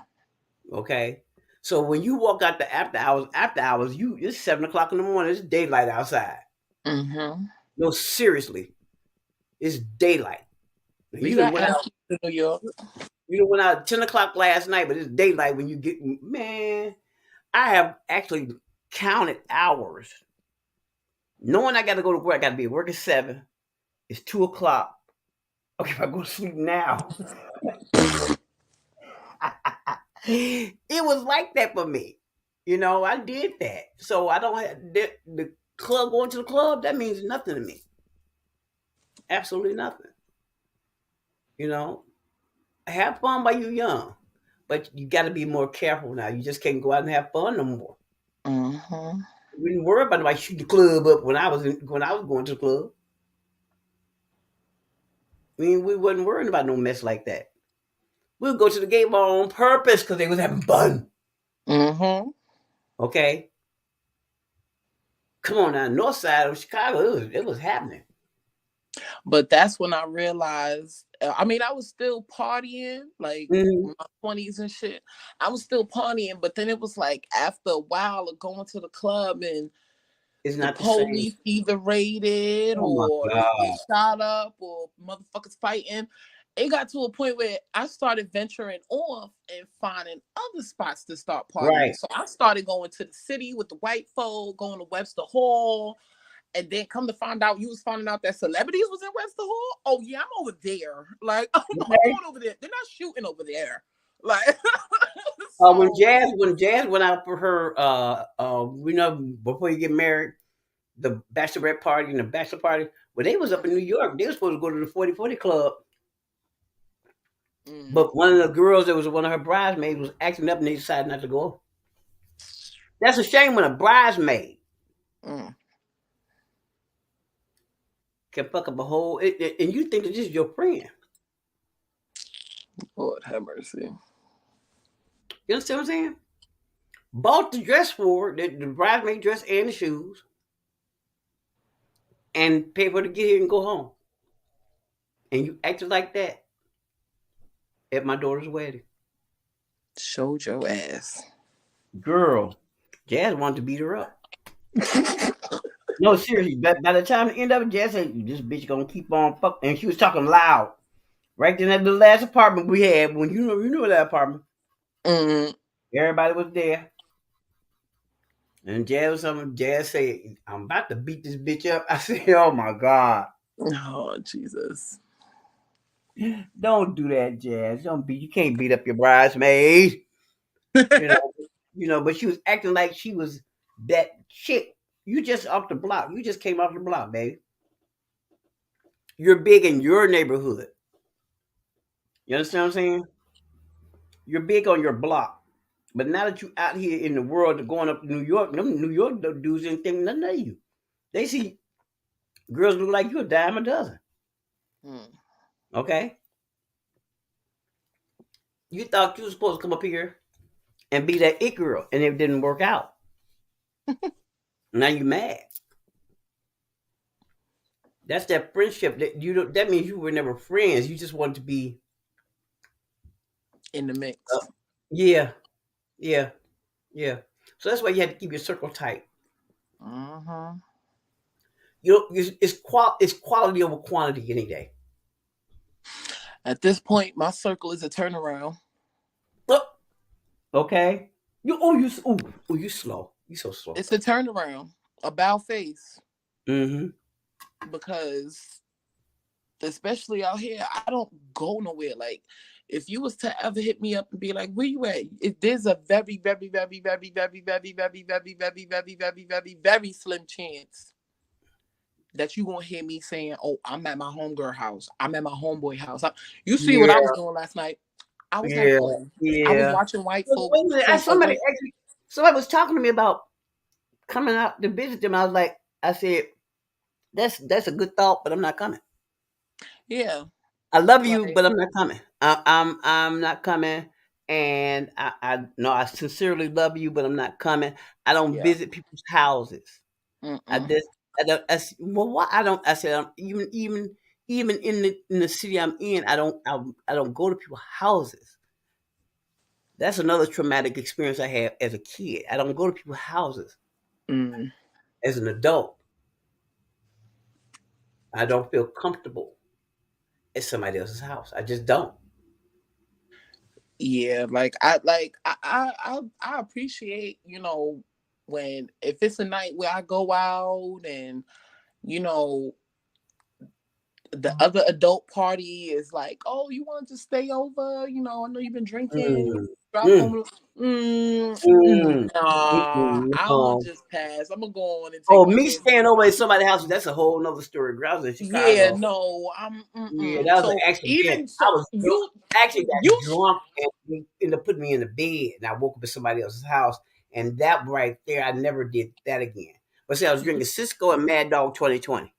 Okay. So when you walk out the after hours, it's 7 o'clock in the morning. It's daylight outside. Mm-hmm. No, seriously, it's daylight. We got asked to New York. You went out at 10 o'clock last night, but it's daylight when you get. Man, I have actually counted hours. Knowing I got to go to work, I got to be at work at 7. It's 2 o'clock. Okay, if I go to sleep now. It was like that for me. I did that. So I don't have the club, going to the club, that means nothing to me. Absolutely nothing. Have fun while you're young. But you got to be more careful now. You just can't go out and have fun no more. Mm-hmm. We didn't worry about nobody shooting the club up when I was going to the club. We wasn't worrying about no mess like that. We'll go to the gay bar on purpose because they was having fun. Mm-hmm. Okay. Come on now, north side of Chicago, it was happening. But that's when I realized. I was still partying, like my 20s and shit. I was still partying, but then it was like after a while of going to the club and it's the not the police same. Either raided or they get shot up or motherfuckers fighting. It got to a point where I started venturing off and finding other spots to start partying. Right. So I started going to the city with the white folk, going to Webster Hall, and then come to find out, you was finding out that celebrities was in Webster Hall. Oh yeah, I'm over there. Like I'm going over there. They're not shooting over there. Like so, when Jazz went out for her, before you get married, the bachelorette party and the bachelor party, well, they was up in New York. They were supposed to go to the 40/40 club. But one of the girls that was one of her bridesmaids was acting up and they decided not to go. That's a shame when a bridesmaid can fuck up a whole, and you think that this is your friend. Lord have mercy. You understand what I'm saying? Bought the dress for the bridesmaid dress and the shoes, and paid for to get here and go home. And you acted like that at my daughter's wedding. Showed your ass. Girl, Jazz wanted to beat her up. No, seriously. By the time the end of it, Jazz said, "This bitch gonna keep on fucking," and she was talking loud. Right then at the last apartment we had, when you know that apartment, everybody was there. And Jazz said, "I'm about to beat this bitch up." I said, "Oh my God." Oh, Jesus. Don't do that, Jazz. You can't beat up your bridesmaid. But she was acting like she was that chick. You just off the block. You just came off the block, baby. You're big in your neighborhood. You understand what I'm saying? You're big on your block. But now that you out here in the world going up to New York, them New York dudes didn't think nothing of you. They see girls look like you a dime a dozen. Okay? You thought you were supposed to come up here and be that it girl, and it didn't work out. Now you mad. That's that friendship that means you were never friends. You just wanted to be in the mix. Yeah. So that's why you had to keep your circle tight. It's quality over quantity any day. At this point, my circle is a turnaround. Okay. You slow. You so slow. It's a turnaround. About face. Because especially out here, I don't go nowhere. Like, if you was to ever hit me up and be like, "Where you at?" There's a very, very, very, very, very, very, very, very, very, very, very, very, very slim chance that you gonna hear me saying, "Oh, I'm at my homegirl house. I'm at my homeboy house." You see what I was doing last night? I was having fun. I was watching white folks. Somebody was talking to me about coming out to visit them. I said, that's a good thought, but I'm not coming. Yeah. I love you, but I'm not coming. I'm not coming. And I sincerely love you, but I'm not coming. I don't visit people's houses. Why I don't? I said even in the city I'm in, I don't go to people's houses. That's another traumatic experience I had as a kid. I don't go to people's houses. As an adult, I don't feel comfortable at somebody else's house. I just don't. Yeah, I appreciate, when if it's a night where I go out and the other adult party is like, "Oh, you want to stay over? I know you've been drinking. Drop home." I will just pass. I'm gonna go on and take. Me staying over at somebody's house, that's a whole nother story. I was in Chicago. Yeah, no, I'm. Yeah, that was an accident. Even so, I was got drunk and ended up putting me in the bed, and I woke up at somebody else's house, and that right there, I never did that again. But see, I was drinking Cisco and Mad Dog 2020.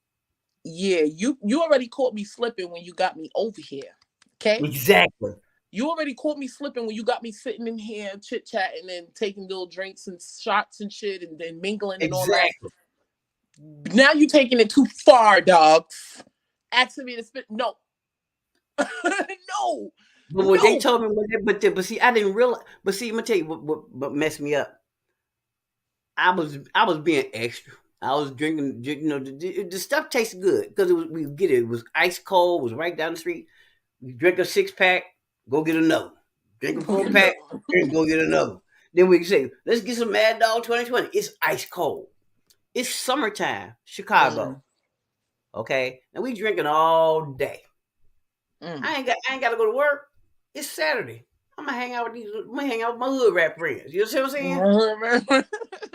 Yeah, you already caught me slipping when you got me over here. Okay, exactly. You already caught me slipping when you got me sitting in here chit chatting and taking little drinks and shots and shit and then mingling and all that. Now you taking it too far, dogs. Asking me to spit. No. No. But when they told me, but see, I didn't realize. But see, I'm gonna tell you what messed me up. I was being extra. I was drinking. The stuff tasted good because we get it. It was ice cold. It was right down the street. We drink a 6-pack. Go get another. Drink a 4-pack. Go get another. Then we say, let's get some Mad Dog 2020. It's ice cold. It's summertime, Chicago. Okay, and we drinking all day. I ain't got to go to work. It's Saturday. I'm gonna hang out with my hood rap friends. You see what I'm saying?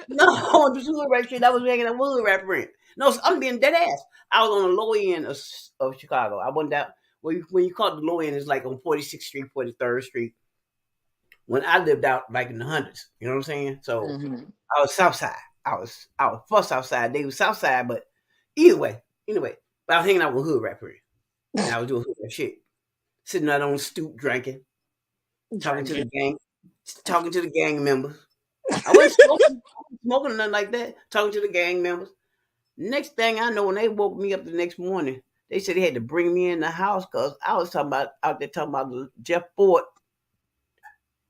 No, this hood rap shit. I was hanging out with hood rap friends. No, I'm being dead ass. I was on the low end of Chicago. I went down when you call it the low end, it's like on 46th Street, 43rd Street. When I lived out like in the hundreds, you know what I'm saying? So I was South Side. I was first South Side. They was South Side, but either way. But I was hanging out with hood rap friends. And I was doing hood rap shit. Sitting out on the stoop drinking. Talking to the gang members. I wasn't smoking or nothing like that. Talking to the gang members. Next thing I know, when they woke me up the next morning, they said they had to bring me in the house because I was out there talking about Jeff Ford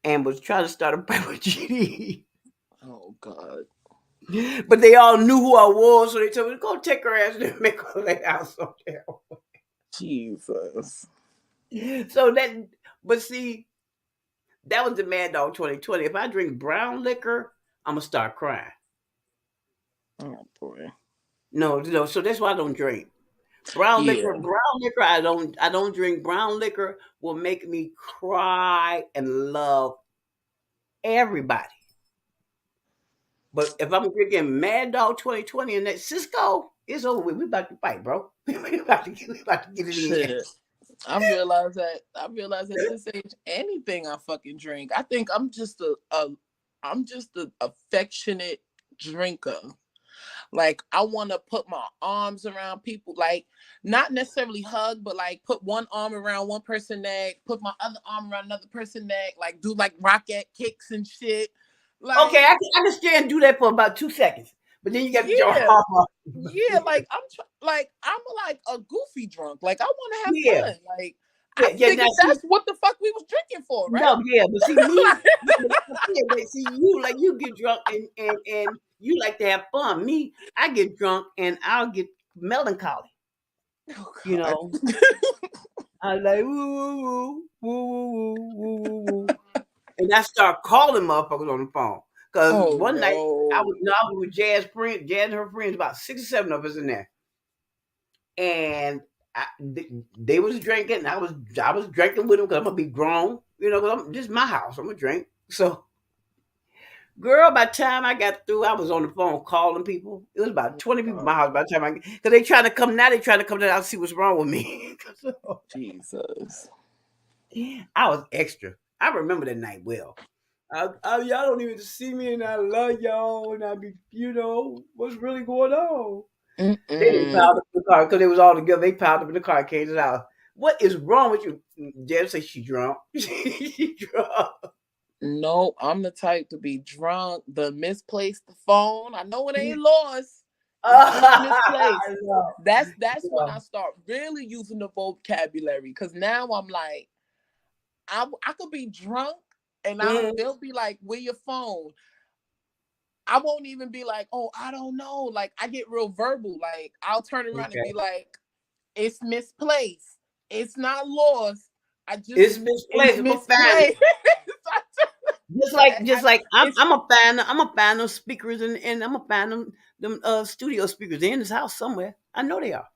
and was trying to start a fight with GD. Oh God. But they all knew who I was, so they told me to go take her ass and make her lay out somewhere. Jesus. So that, but see, that was the Mad Dog 2020. If I drink brown liquor, I'm gonna start crying. Oh boy. No, so that's why I don't drink. Brown liquor, I don't drink. Brown liquor will make me cry and love everybody. But if I'm drinking Mad Dog 2020 and that Cisco, it's over with. We about to fight, bro. we about to get it in. Shit. I realize that this age, anything I fucking drink. I think I'm just a affectionate drinker. Like, I want to put my arms around people, like, not necessarily hug, but like put one arm around one person's neck, put my other arm around another person's neck, like do like rocket kicks and shit. Like, Okay, I can stand and do that for about 2 seconds, but then you got to get your arm off. Yeah, like I'm like a goofy drunk. Like, I want to have fun. Like, I think that's what the fuck we was drinking for, right? No, yeah, but see me, see you, like, you get drunk and you like to have fun. Me, I get drunk and I'll get melancholy. Oh, you know, I like woo woo woo woo woo woo woo woo, and I start calling motherfuckers on the phone. Cause one night I was with Jazz and her friends, about 6 or 7 of us in there, and they was drinking. And I was drinking with them because I'm gonna be grown, because this is my house. I'm gonna drink. So, girl, by the time I got through, I was on the phone calling people. It was about 20 people in my house by the time because they trying to come now. They trying to come down and see what's wrong with me. Jesus, I was extra. I remember that night well. Y'all don't even see me, and I love y'all, and I be, what's really going on. They didn't piled up in the car because they was all together. They piled up in the car, came to the house. What is wrong with you? Dad say she drunk. She drunk. No, I'm the type to be drunk, misplace the phone. I know it ain't lost. Misplaced. That's when I start really using the vocabulary, because now I'm like, I could be drunk and they'll be like, "Where your phone?" I won't even be like, "Oh, I don't know." Like, I get real verbal. Like, I'll turn around and be like, "It's misplaced. It's not lost. It's misplaced. Just like I'm a fan of speakers, and I'm a fan of them studio speakers. They're in this house somewhere. I know they are.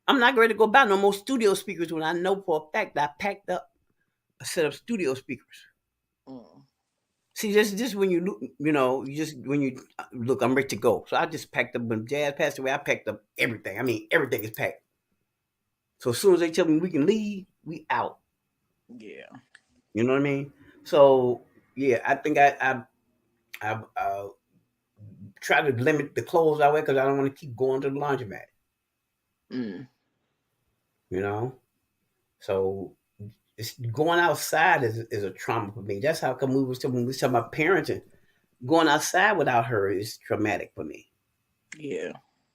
I'm not ready to go buy no more studio speakers when I know for a fact that I packed up a set of studio speakers. See, just when you look, I'm ready to go. So I just packed up. When Jazz passed away, I packed up everything. I mean, everything is packed. So as soon as they tell me we can leave, we out. Yeah. You know what I mean? So yeah, I think I try to limit the clothes I wear because I don't want to keep going to the laundromat. So it's going outside is a trauma for me. That's how come when we was talking about parenting, going outside without her is traumatic for me. Yeah,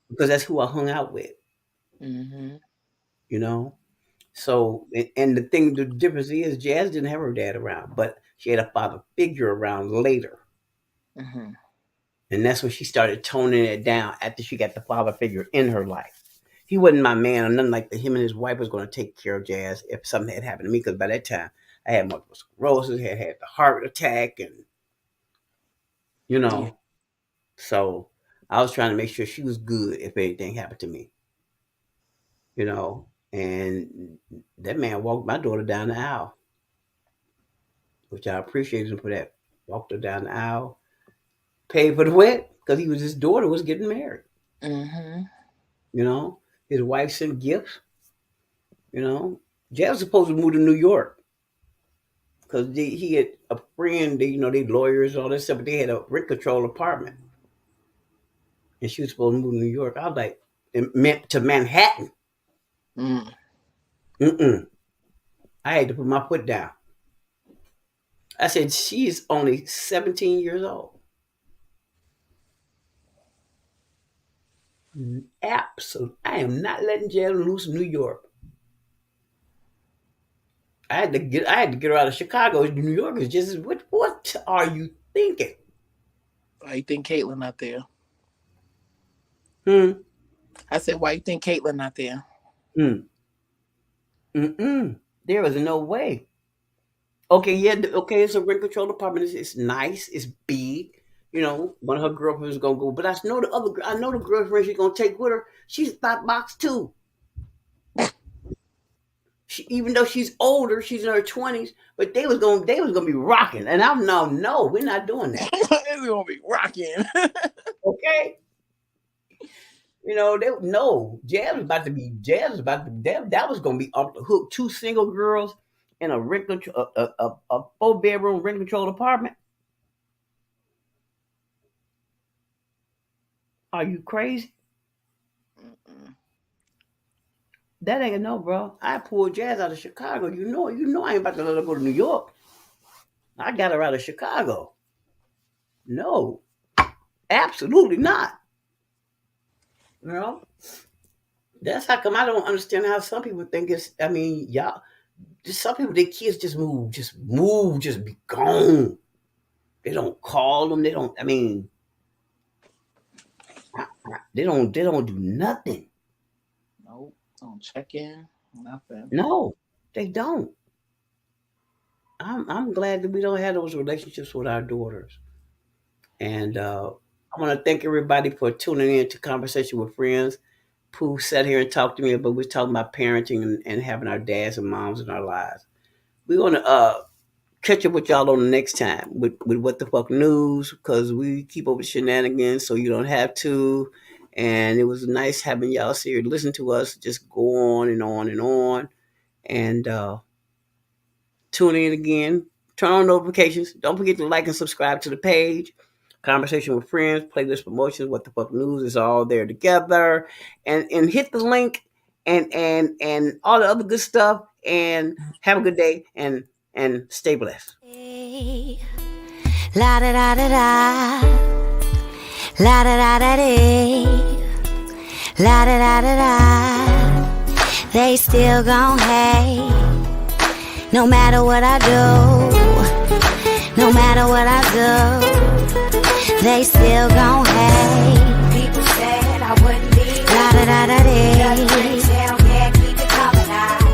because that's who I hung out with. So and the difference is Jazz didn't have her dad around, but she had a father figure around later. And that's when she started toning it down after she got the father figure in her life. He wasn't my man or nothing like that. Him and his wife was going to take care of Jazz if something had happened to me, because by that time I had multiple sclerosis, had the heart attack, and so I was trying to make sure she was good if anything happened to me. And that man walked my daughter down the aisle, which I appreciated him for that. Walked her down the aisle, paid for the wet because his daughter was getting married. His wife sent gifts. Jazz was supposed to move to New York because he had a friend. They lawyers and all that stuff, but they had a rent control apartment, and she was supposed to move to New York. I was like, it meant to Manhattan. I had to put my foot down. I said, she's only 17 years old. Absolutely. I am not letting Jazz loose in New York. I had to get her out of Chicago. New York is just, what are you thinking? Why you think Caitlyn not there? I said, why you think Caitlyn not there? There is no way. Okay, yeah, okay, it's a rent control apartment. It's nice, it's big. You know, one of her girlfriends is gonna go, but I know the girlfriend she's gonna take with her. She's thought box too. Even though she's older, she's in her 20s, but they was gonna be rocking. And I'm no, we're not doing that. It's gonna be rocking. Okay. You know, Jazz was about to be that was gonna be off the hook. 2 single girls in a rent control, a 4-bedroom rent control apartment. Are you crazy? That ain't no, bro. I pulled Jazz out of Chicago. You know, I ain't about to let her go to New York. I got her out of Chicago. No, absolutely not. You know, that's how come I don't understand how some people think it's. I mean, y'all, just some people, their kids just move, just be gone. They don't call them. They don't. I mean, they don't do nothing. Nope, don't check in. Nothing. No, they don't. I'm glad that we don't have those relationships with our daughters. And I want to thank everybody for tuning in to Conversation with Friends. Pooh sat here and talked to me, but we're talking about parenting and having our dads and moms in our lives. We're going to catch up with y'all on the next time with Wtf Newz, because we keep up with shenanigans so you don't have to. And it was nice having y'all here to listen to us just go on and on and on. And tune in again. Turn on notifications. Don't forget to like and subscribe to the page. Conversation with Friends, playlist promotions, Wtf Newz is all there together. And hit the link and all the other good stuff. And have a good day and stay blessed. La da da da da. La da da da da. La da da da da. They still gon' hate. No matter what I do, no matter what I do, they still gon' hate.